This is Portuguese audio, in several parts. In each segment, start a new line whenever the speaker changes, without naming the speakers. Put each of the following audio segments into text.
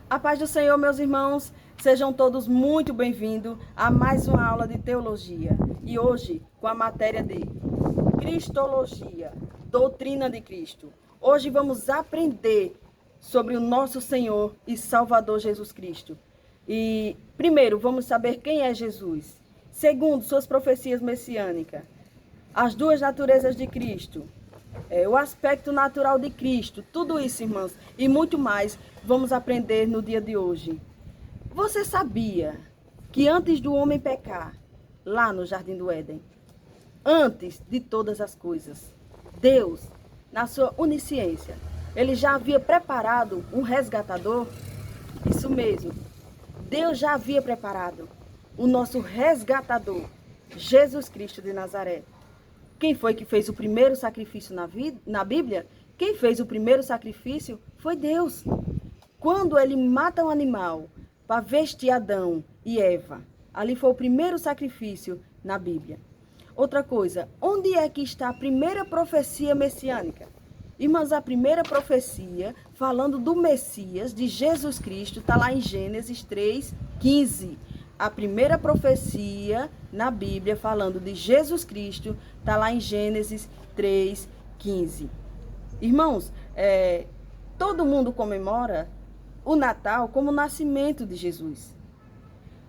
A paz do Senhor, meus irmãos, sejam todos muito bem-vindos a mais uma aula de teologia. E hoje, com a matéria de Cristologia, doutrina de Cristo. Hoje vamos aprender sobre o nosso Senhor e Salvador Jesus Cristo. E, primeiro, vamos saber quem é Jesus. Segundo, suas profecias messiânicas. As duas naturezas de Cristo. O aspecto natural de Cristo, tudo isso, irmãos, e muito mais, vamos aprender no dia de hoje. Você sabia que antes do homem pecar, lá no Jardim do Éden, antes de todas as coisas, Deus, na sua onisciência, ele já havia preparado um resgatador? Isso mesmo, Deus já havia preparado o nosso resgatador, Jesus Cristo de Nazaré. Quem foi que fez o primeiro sacrifício na Bíblia? Quem fez o primeiro sacrifício foi Deus. Quando ele mata um animal para vestir Adão e Eva, ali foi o primeiro sacrifício na Bíblia. Outra coisa, onde é que está a primeira profecia messiânica? Irmãos, a primeira profecia falando do Messias, de Jesus Cristo, está lá em Gênesis 3:15. A primeira profecia na Bíblia falando de Jesus Cristo está lá em Gênesis 3:15. Irmãos, todo mundo comemora o Natal como o nascimento de Jesus.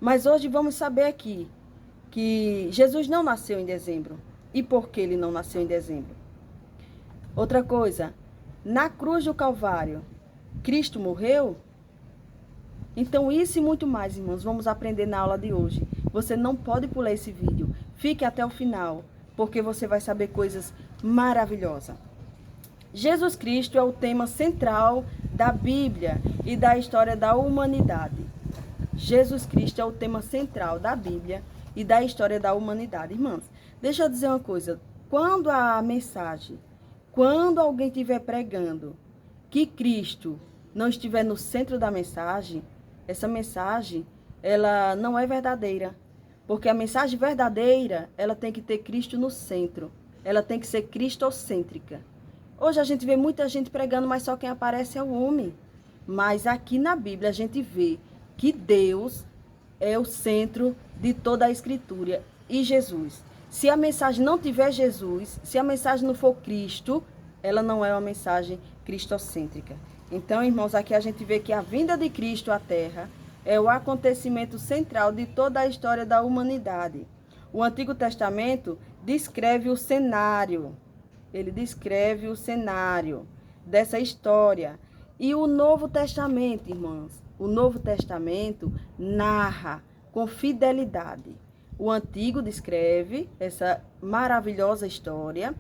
Mas hoje vamos saber aqui que Jesus não nasceu em dezembro. E por que ele não nasceu em dezembro? Outra coisa, na cruz do Calvário, Cristo morreu? Então isso e muito mais, irmãos, vamos aprender na aula de hoje. Você não pode pular esse vídeo. Fique até o final, porque você vai saber coisas maravilhosas. Jesus Cristo é o tema central da Bíblia e da história da humanidade. Jesus Cristo é o tema central da Bíblia e da história da humanidade. Irmãos, deixa eu dizer uma coisa. Quando alguém estiver pregando que Cristo não estiver no centro da mensagem, essa mensagem, ela não é verdadeira. Porque a mensagem verdadeira, ela tem que ter Cristo no centro. Ela tem que ser cristocêntrica. Hoje a gente vê muita gente pregando, mas só quem aparece é o homem. Mas aqui na Bíblia a gente vê que Deus é o centro de toda a Escritura e Jesus. Se a mensagem não tiver Jesus, se a mensagem não for Cristo, ela não é uma mensagem cristocêntrica. Então, irmãos, aqui a gente vê que a vinda de Cristo à Terra é o acontecimento central de toda a história da humanidade. O Antigo Testamento descreve o cenário. Ele descreve o cenário dessa história. E o Novo Testamento, irmãos, o Novo Testamento narra com fidelidade. O Antigo descreve essa maravilhosa história.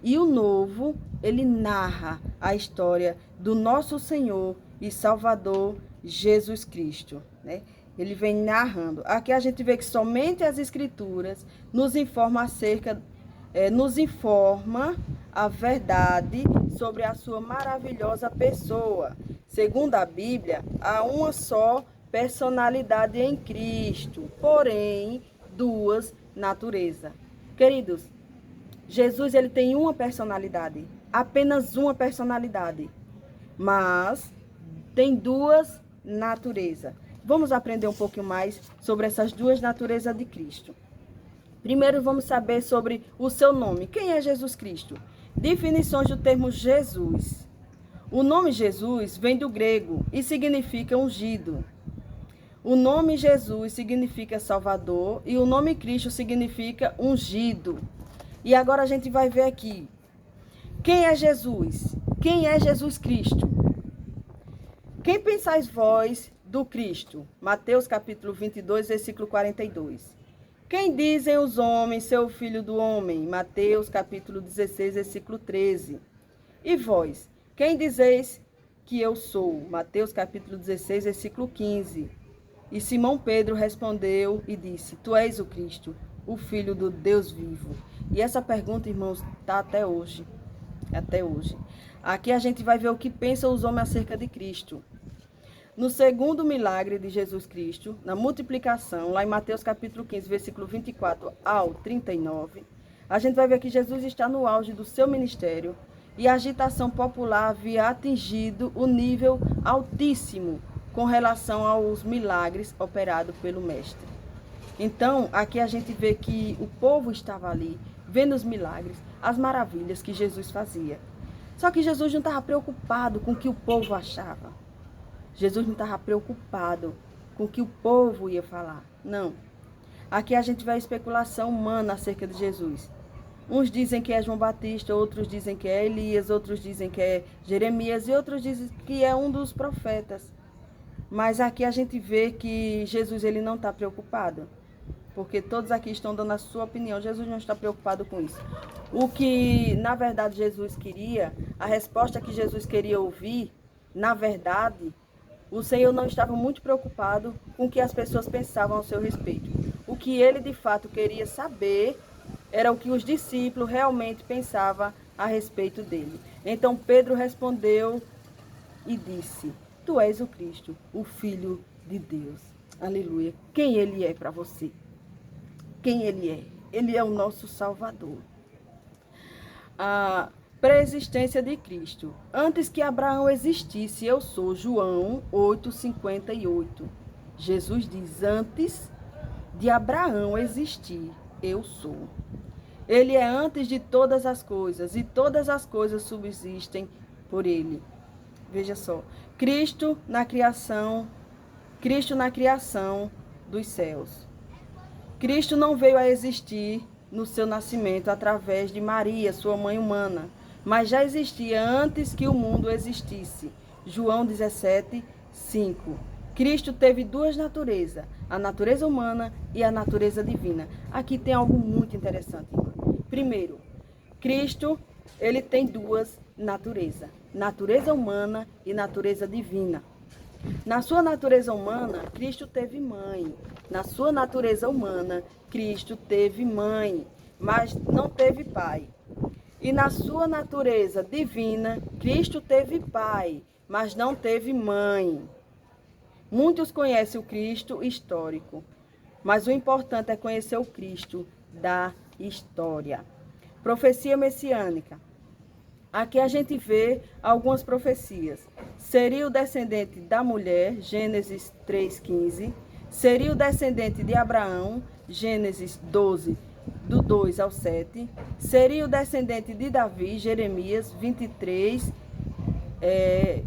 E o Novo, ele narra a história do nosso Senhor e Salvador Jesus Cristo, né? Ele vem narrando. Aqui a gente vê que somente as Escrituras nos informa a verdade sobre a sua maravilhosa pessoa. Segundo a Bíblia, há uma só personalidade em Cristo, porém duas naturezas. Queridos, Jesus, ele tem uma personalidade, apenas uma personalidade, mas tem duas naturezas. Vamos aprender um pouquinho mais sobre essas duas naturezas de Cristo. Primeiro vamos saber sobre o seu nome. Quem é Jesus Cristo? Definições do termo Jesus. O nome Jesus vem do grego e significa ungido. O nome Jesus significa Salvador e o nome Cristo significa ungido. E agora a gente vai ver aqui. Quem é Jesus? Quem é Jesus Cristo? Quem pensais vós do Cristo? Mateus capítulo 22, versículo 42. Quem dizem os homens ser o filho do homem? Mateus capítulo 16, versículo 13. E vós? Quem dizeis que eu sou? Mateus capítulo 16, versículo 15. E Simão Pedro respondeu e disse: Tu és o Cristo, o Filho do Deus vivo. E essa pergunta, irmãos, está até hoje. Até hoje. Aqui a gente vai ver o que pensam os homens acerca de Cristo. No segundo milagre de Jesus Cristo, na multiplicação, lá em Mateus capítulo 15, versículo 24 ao 39, a gente vai ver que Jesus está no auge do seu ministério e a agitação popular havia atingido o nível altíssimo com relação aos milagres operados pelo Mestre. Então, aqui a gente vê que o povo estava ali, vendo os milagres, as maravilhas que Jesus fazia. Só que Jesus não estava preocupado com o que o povo achava. Jesus não estava preocupado com o que o povo ia falar. Não. Aqui a gente vê a especulação humana acerca de Jesus. Uns dizem que é João Batista, outros dizem que é Elias, outros dizem que é Jeremias e outros dizem que é um dos profetas. Mas aqui a gente vê que Jesus ele não está preocupado. Porque todos aqui estão dando a sua opinião. Jesus não está preocupado com isso. O que, na verdade, Jesus queria, a resposta que Jesus queria ouvir, na verdade, o Senhor não estava muito preocupado com o que as pessoas pensavam ao seu respeito. O que ele, de fato, queria saber era o que os discípulos realmente pensavam a respeito dele. Então, Pedro respondeu e disse: Tu és o Cristo, o Filho de Deus. Aleluia. Quem ele é para você? Quem ele é? Ele é o nosso Salvador. A pré-existência de Cristo. Antes que Abraão existisse, eu sou. João 8,58. Jesus diz: antes de Abraão existir, eu sou. Ele é antes de todas as coisas, e todas as coisas subsistem por ele. Veja só. Cristo na criação dos céus. Cristo não veio a existir no seu nascimento através de Maria, sua mãe humana, mas já existia antes que o mundo existisse. João 17:5. Cristo teve duas naturezas, a natureza humana e a natureza divina. Aqui tem algo muito interessante. Primeiro, Cristo, ele tem duas naturezas, natureza humana e natureza divina. Na sua natureza humana, Cristo teve mãe. Na sua natureza humana, Cristo teve mãe, mas não teve pai. E na sua natureza divina, Cristo teve pai, mas não teve mãe. Muitos conhecem o Cristo histórico, mas o importante é conhecer o Cristo da história. Profecia messiânica. Aqui a gente vê algumas profecias. Seria o descendente da mulher, Gênesis 3:15. Seria o descendente de Abraão, Gênesis 12, do 2 ao 7. Seria o descendente de Davi, Jeremias 23,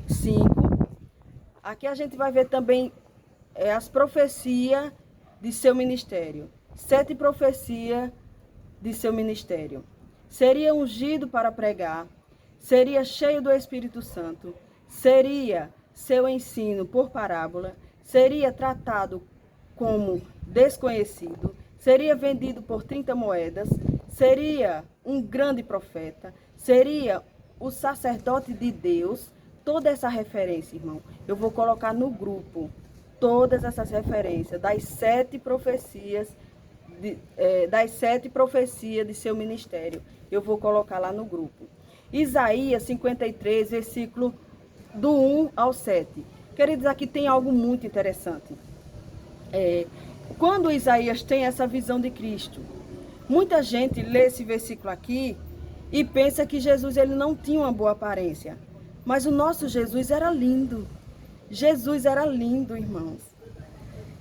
5. Aqui a gente vai ver também as profecias de seu ministério. 7 profecias de seu ministério. Seria ungido para pregar. Seria cheio do Espírito Santo, seria seu ensino por parábola, seria tratado como desconhecido, seria vendido por 30 moedas, seria um grande profeta, seria o sacerdote de Deus. Toda essa referência, irmão, eu vou colocar no grupo, todas essas referências das 7 profecias, das 7 profecias de seu ministério, eu vou colocar lá no grupo. Isaías 53, versículo do 1 ao 7. Queridos, aqui tem algo muito interessante. Quando Isaías tem essa visão de Cristo, muita gente lê esse versículo aqui e pensa que Jesus ele não tinha uma boa aparência. Mas o nosso Jesus era lindo. Jesus era lindo, irmãos.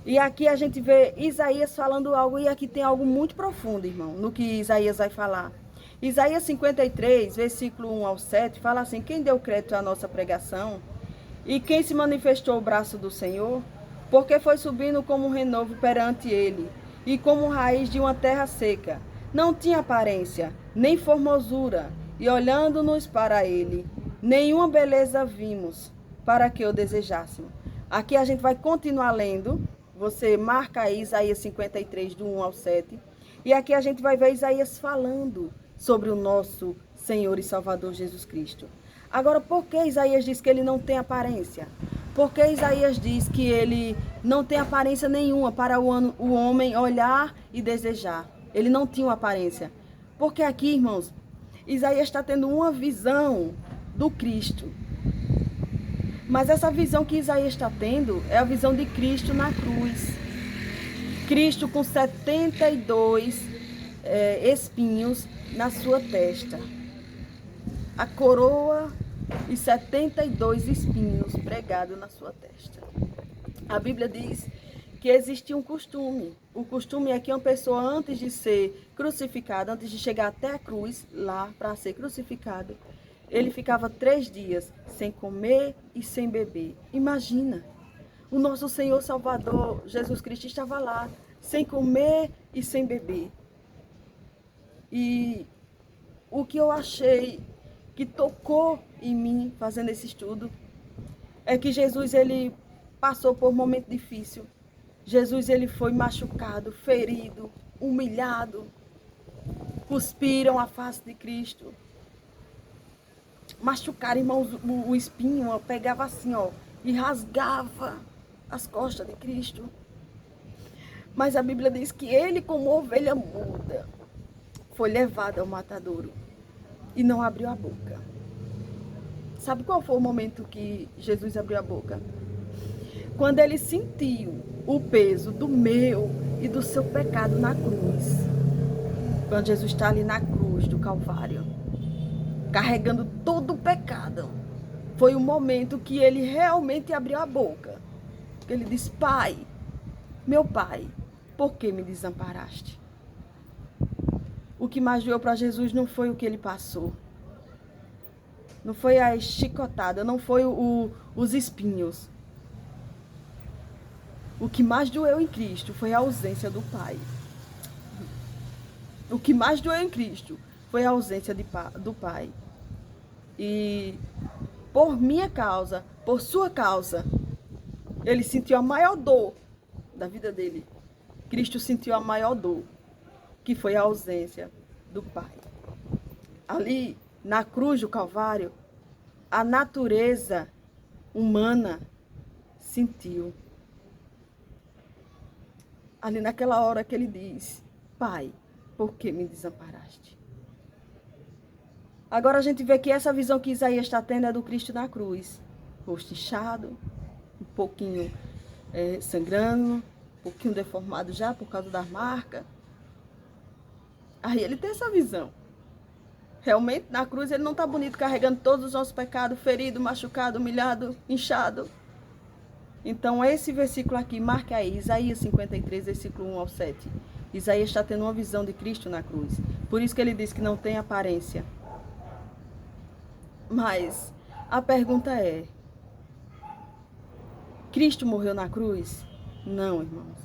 E aqui a gente vê Isaías falando algo, e aqui tem algo muito profundo, irmão, no que Isaías vai falar. Isaías 53, versículo 1 ao 7, fala assim: quem deu crédito à nossa pregação? E quem se manifestou o braço do Senhor? Porque foi subindo como um renovo perante ele, e como raiz de uma terra seca. Não tinha aparência, nem formosura, e olhando-nos para ele, nenhuma beleza vimos, para que o desejássemos. Aqui a gente vai continuar lendo, você marca aí Isaías 53, do 1 ao 7, e aqui a gente vai ver Isaías falando sobre o nosso Senhor e Salvador Jesus Cristo. Agora, por que Isaías diz que ele não tem aparência? Por que Isaías diz que ele não tem aparência nenhuma para o homem olhar e desejar? Ele não tinha uma aparência. Porque aqui, irmãos, Isaías está tendo uma visão do Cristo. Mas essa visão que Isaías está tendo é a visão de Cristo na cruz. Cristo com 72 espinhos na sua testa. A coroa e 72 espinhos pregados na sua testa. A Bíblia diz que existia um costume. O costume é que uma pessoa, antes de ser crucificada, antes de chegar até a cruz, lá para ser crucificado, ele ficava 3 dias sem comer e sem beber. Imagina, o nosso Senhor Salvador, Jesus Cristo, estava lá, sem comer e sem beber. E o que eu achei que tocou em mim, fazendo esse estudo, é que Jesus, ele passou por um momento difícil. Jesus, ele foi machucado, ferido, humilhado. Cuspiram a face de Cristo. Machucaram, irmãos, o espinho, ó, pegava assim, ó, e rasgava as costas de Cristo. Mas a Bíblia diz que ele, como ovelha muda, foi levado ao matadouro e não abriu a boca. Sabe qual foi o momento que Jesus abriu a boca? Quando ele sentiu o peso do meu e do seu pecado na cruz. Quando Jesus está ali na cruz do Calvário, carregando todo o pecado, foi o momento que ele realmente abriu a boca. Ele disse: Pai, meu Pai, por que me desamparaste? O que mais doeu para Jesus não foi o que ele passou. Não foi a chicotada, não foi os espinhos. O que mais doeu em Cristo foi a ausência do Pai. O que mais doeu em Cristo foi a ausência do Pai. E por minha causa, por sua causa, ele sentiu a maior dor da vida dele. Cristo sentiu a maior dor, que foi a ausência do Pai. Ali, na cruz do Calvário, a natureza humana sentiu. Ali naquela hora que ele diz: Pai, por que me desamparaste? Agora a gente vê que essa visão que Isaías está tendo é do Cristo na cruz. Rosto inchado, um pouquinho sangrando, um pouquinho deformado já por causa da marca. Aí ele tem essa visão. Realmente na cruz ele não está bonito, carregando todos os nossos pecados, ferido, machucado, humilhado, inchado. Então esse versículo aqui, marque aí, Isaías 53, versículo 1 ao 7. Isaías está tendo uma visão de Cristo na cruz. Por isso que ele diz que não tem aparência. Mas a pergunta é: Cristo morreu na cruz? Não, irmãos.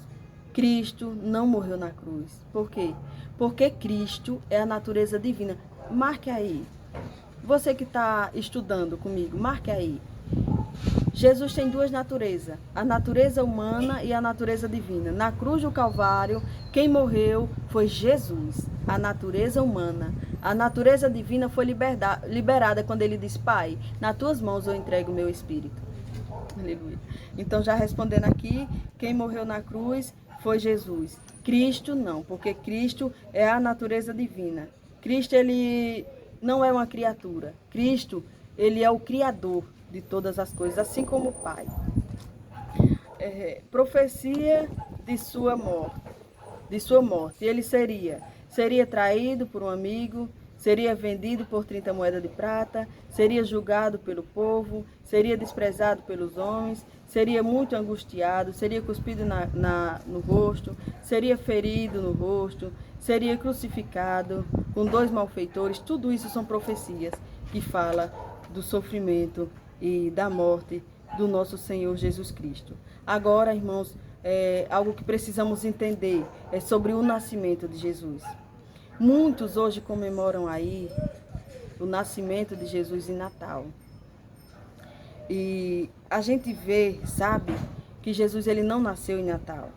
Cristo não morreu na cruz. Por quê? Porque Cristo é a natureza divina. Marque aí. Você que está estudando comigo, marque aí. Jesus tem duas naturezas, a natureza humana e a natureza divina. Na cruz do Calvário, quem morreu foi Jesus, a natureza humana. A natureza divina foi liberada quando ele diz: Pai, nas tuas mãos eu entrego o meu espírito. Aleluia. Então, já respondendo aqui, quem morreu na cruz foi Jesus. Cristo não, porque Cristo é a natureza divina. Cristo, ele não é uma criatura. Cristo, ele é o Criador de todas as coisas, assim como o Pai. Profecia de sua morte. Ele seria traído por um amigo, seria vendido por 30 moedas de prata, seria julgado pelo povo, seria desprezado pelos homens, seria muito angustiado, seria cuspido no rosto, seria ferido no rosto, seria crucificado com 2 malfeitores. Tudo isso são profecias que falam do sofrimento e da morte do nosso Senhor Jesus Cristo. Agora, irmãos, algo que precisamos entender é sobre o nascimento de Jesus. Muitos hoje comemoram aí o nascimento de Jesus em Natal. E a gente vê, sabe, que Jesus, ele não nasceu em Natal.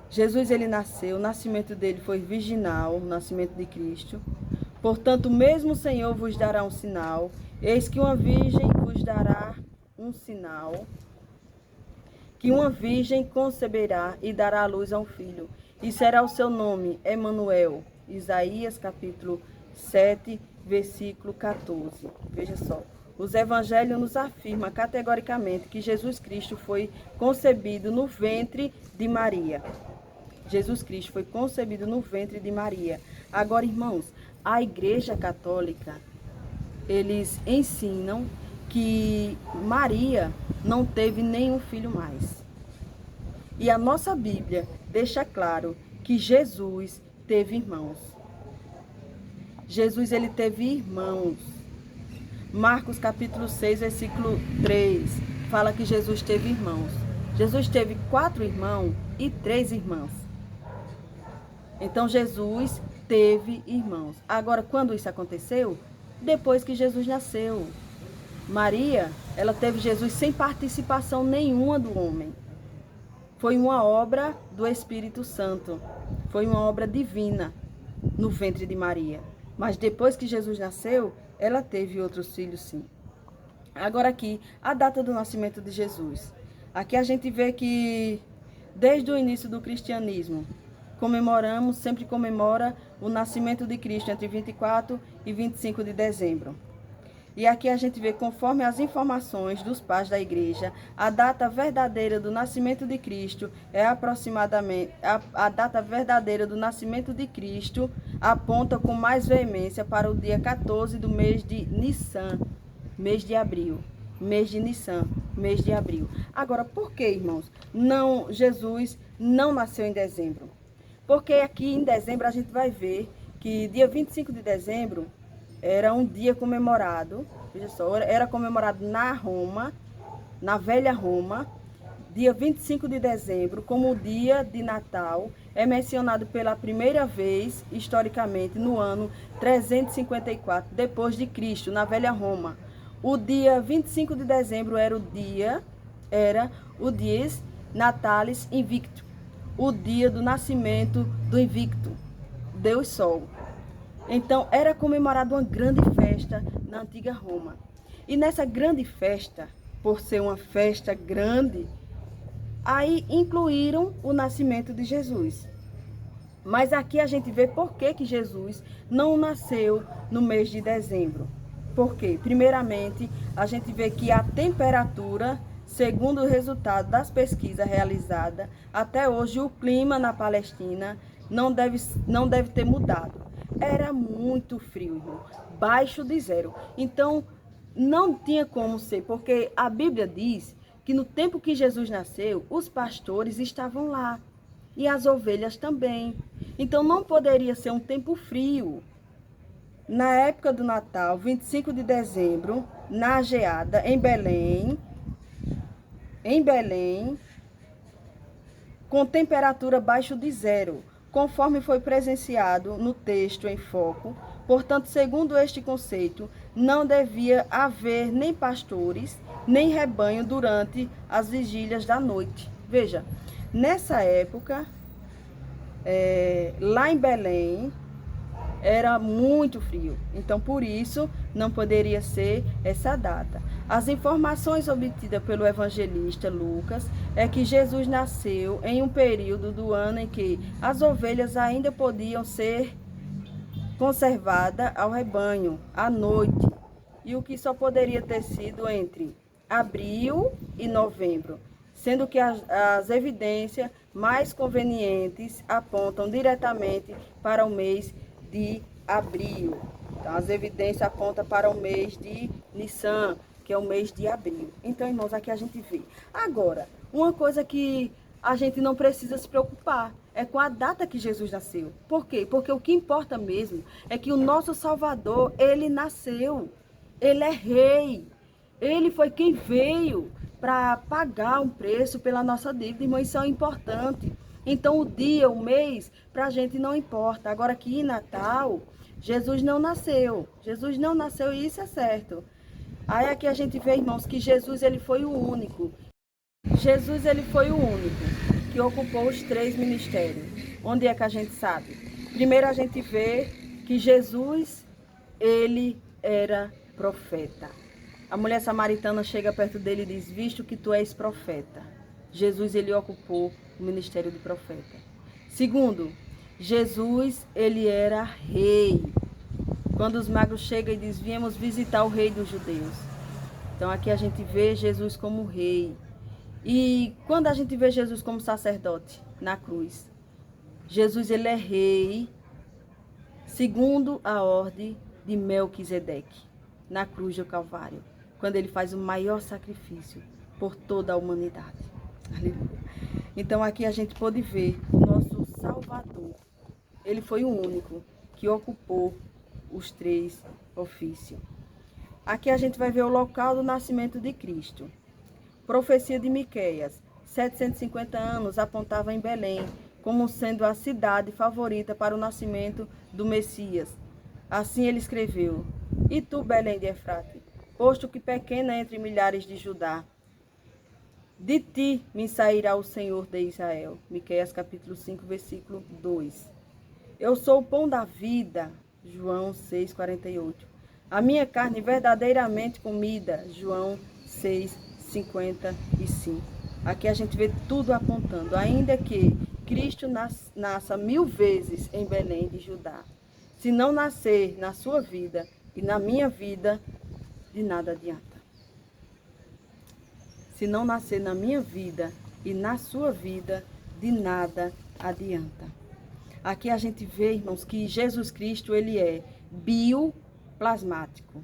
Jesus, ele nasceu, o nascimento dele foi virginal, o nascimento de Cristo. Portanto, mesmo o Senhor vos dará um sinal. Eis que uma virgem vos dará um sinal, que uma virgem conceberá e dará à luz a um filho, e será o seu nome Emanuel. Isaías capítulo 7, versículo 14. Veja só, os evangelhos nos afirmam categoricamente que Jesus Cristo foi concebido no ventre de Maria. Jesus Cristo foi concebido no ventre de Maria. Agora, irmãos, a Igreja Católica, eles ensinam que Maria não teve nenhum filho mais. E a nossa Bíblia deixa claro que Jesus teve irmãos. Jesus, ele teve irmãos. Marcos capítulo 6, versículo 3, fala que Jesus teve irmãos. Jesus teve 4 irmãos e 3 irmãs. Então Jesus teve irmãos. Agora, quando isso aconteceu? Depois que Jesus nasceu. Maria, ela teve Jesus sem participação nenhuma do homem. Foi uma obra do Espírito Santo. Foi uma obra divina no ventre de Maria. Mas depois que Jesus nasceu, ela teve outros filhos, sim. Agora aqui, a data do nascimento de Jesus. Aqui a gente vê que desde o início do cristianismo, sempre comemora o nascimento de Cristo entre 24 e 25 de dezembro. E aqui a gente vê, conforme as informações dos pais da igreja, a data verdadeira do nascimento de Cristo é aproximadamente, a data verdadeira do nascimento de Cristo aponta com mais veemência para o dia 14 do mês de Nissan, mês de abril. Mês de Nissan, mês de abril. Agora, por que, irmãos, Jesus não nasceu em dezembro? Porque aqui em dezembro a gente vai ver que dia 25 de dezembro era um dia comemorado, veja só, era comemorado na Roma, na velha Roma. Dia 25 de dezembro, como o dia de Natal, é mencionado pela primeira vez, historicamente, no ano 354 depois de Cristo, na velha Roma. O dia 25 de dezembro era o dies natalis invicto, o dia do nascimento do invicto, Deus Sol. Então, era comemorada uma grande festa na antiga Roma. E nessa grande festa, por ser uma festa grande, aí incluíram o nascimento de Jesus. Mas aqui a gente vê por que Jesus não nasceu no mês de dezembro. Por quê? Primeiramente, a gente vê que a temperatura, segundo o resultado das pesquisas realizadas, até hoje o clima na Palestina não deve ter mudado. Era muito frio, irmão, baixo de zero. Então, não tinha como ser, porque a Bíblia diz que no tempo que Jesus nasceu, os pastores estavam lá e as ovelhas também. Então, não poderia ser um tempo frio. Na época do Natal, 25 de dezembro, na geada, em Belém, com temperatura abaixo de zero, conforme foi presenciado no texto em foco. Portanto, segundo este conceito, não devia haver nem pastores, nem rebanho durante as vigílias da noite. Veja, nessa época, lá em Belém, era muito frio. Então, por isso, não poderia ser essa data. As informações obtidas pelo evangelista Lucas é que Jesus nasceu em um período do ano em que as ovelhas ainda podiam ser conservadas ao rebanho à noite, e o que só poderia ter sido entre abril e novembro, sendo que as evidências mais convenientes apontam diretamente para o mês de abril. Então, as evidências apontam para o mês de Nissan, que é o mês de abril. Então, irmãos, aqui a gente vê. Agora, uma coisa que a gente não precisa se preocupar é com a data que Jesus nasceu. Por quê? Porque o que importa mesmo é que o nosso Salvador, ele nasceu. Ele é rei. Ele foi quem veio para pagar um preço pela nossa dívida. Irmão, isso é importante. Então, o dia, o mês, para a gente não importa. Agora, aqui em Natal, Jesus não nasceu. Jesus não nasceu e isso é certo. Aí aqui a gente vê, irmãos, que Jesus, ele foi o único. Jesus, ele foi o único que ocupou os 3 ministérios. Onde é que a gente sabe? Primeiro, a gente vê que Jesus, ele era profeta. A mulher samaritana chega perto dele e diz: visto que tu és profeta. Jesus, ele ocupou o ministério de profeta. Segundo, Jesus, ele era rei. Quando os magos chegam e dizem: viemos visitar o rei dos judeus. Então aqui a gente vê Jesus como rei. E quando a gente vê Jesus como sacerdote na cruz, Jesus, ele é rei segundo a ordem de Melquisedeque. na cruz do Calvário, quando ele faz o maior sacrifício por toda a humanidade. Aleluia. Então aqui a gente pode ver o nosso Salvador. Ele foi o único que ocupou os 3 ofícios. Aqui a gente vai ver o local do nascimento de Cristo. Profecia de Miqueias, 750 anos, apontava em Belém como sendo a cidade favorita para o nascimento do Messias. Assim ele escreveu: E tu, Belém de Efrate, posto que pequena entre milhares de Judá, de ti me sairá o Senhor de Israel. Miqueias capítulo 5, versículo 2. Eu sou o pão da vida. João 6,48. A minha carne verdadeiramente comida. João 6,55. Aqui a gente vê tudo apontando. Ainda que Cristo nasça 1000 vezes em Belém de Judá, se não nascer na sua vida e na minha vida, de nada adianta. Se não nascer na minha vida e na sua vida, de nada adianta. Aqui a gente vê, irmãos, que Jesus Cristo, ele é bioplasmático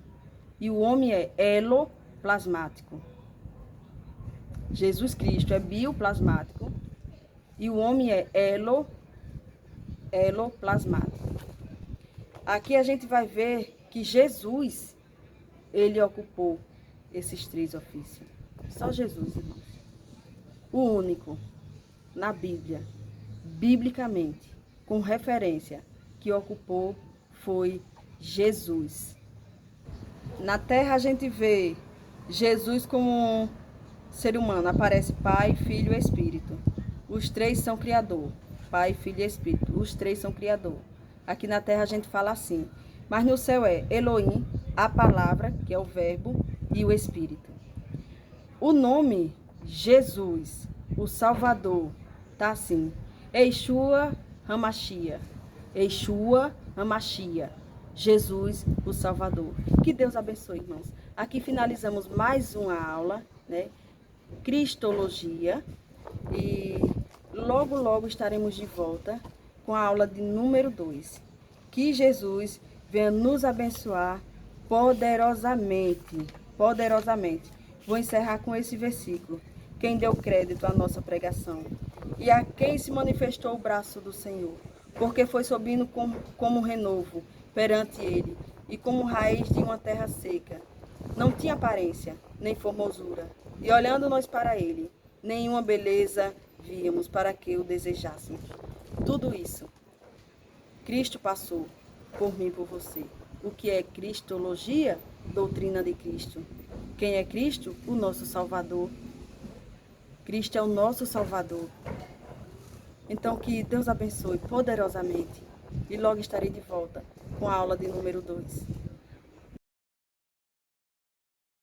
e o homem é eloplasmático. Jesus Cristo é bioplasmático e o homem é eloplasmático. Aqui a gente vai ver que Jesus, ele ocupou esses 3 ofícios. Só Jesus, irmãos. O único na Bíblia, biblicamente, com referência, que ocupou foi Jesus. Na terra a gente vê Jesus como um ser humano. Aparece Pai, Filho e Espírito. Os 3 são Criador. Pai, Filho e Espírito. Os 3 são Criador. Aqui na terra a gente fala assim. Mas no céu é Elohim, a palavra, que é o verbo, e o Espírito. O nome Jesus, o Salvador, tá assim. Yeshua HaMashiach. Yeshua HaMashiach. Jesus, o Salvador. Que Deus abençoe, irmãos. Aqui finalizamos mais uma aula, né? Cristologia. E logo estaremos de volta com a aula de número 2. Que Jesus venha nos abençoar poderosamente. Poderosamente. Vou encerrar com esse versículo. Quem deu crédito à nossa pregação? E a quem se manifestou o braço do Senhor? Porque foi subindo como renovo perante ele, e como raiz de uma terra seca. Não tinha aparência, nem formosura. E olhando nós para ele, nenhuma beleza víamos para que o desejássemos. Tudo isso, Cristo passou por mim e por você. O que é cristologia? Doutrina de Cristo. Quem é Cristo? O nosso Salvador. Cristo é o nosso Salvador. Então que Deus abençoe poderosamente. E logo estarei de volta com a aula de número 2.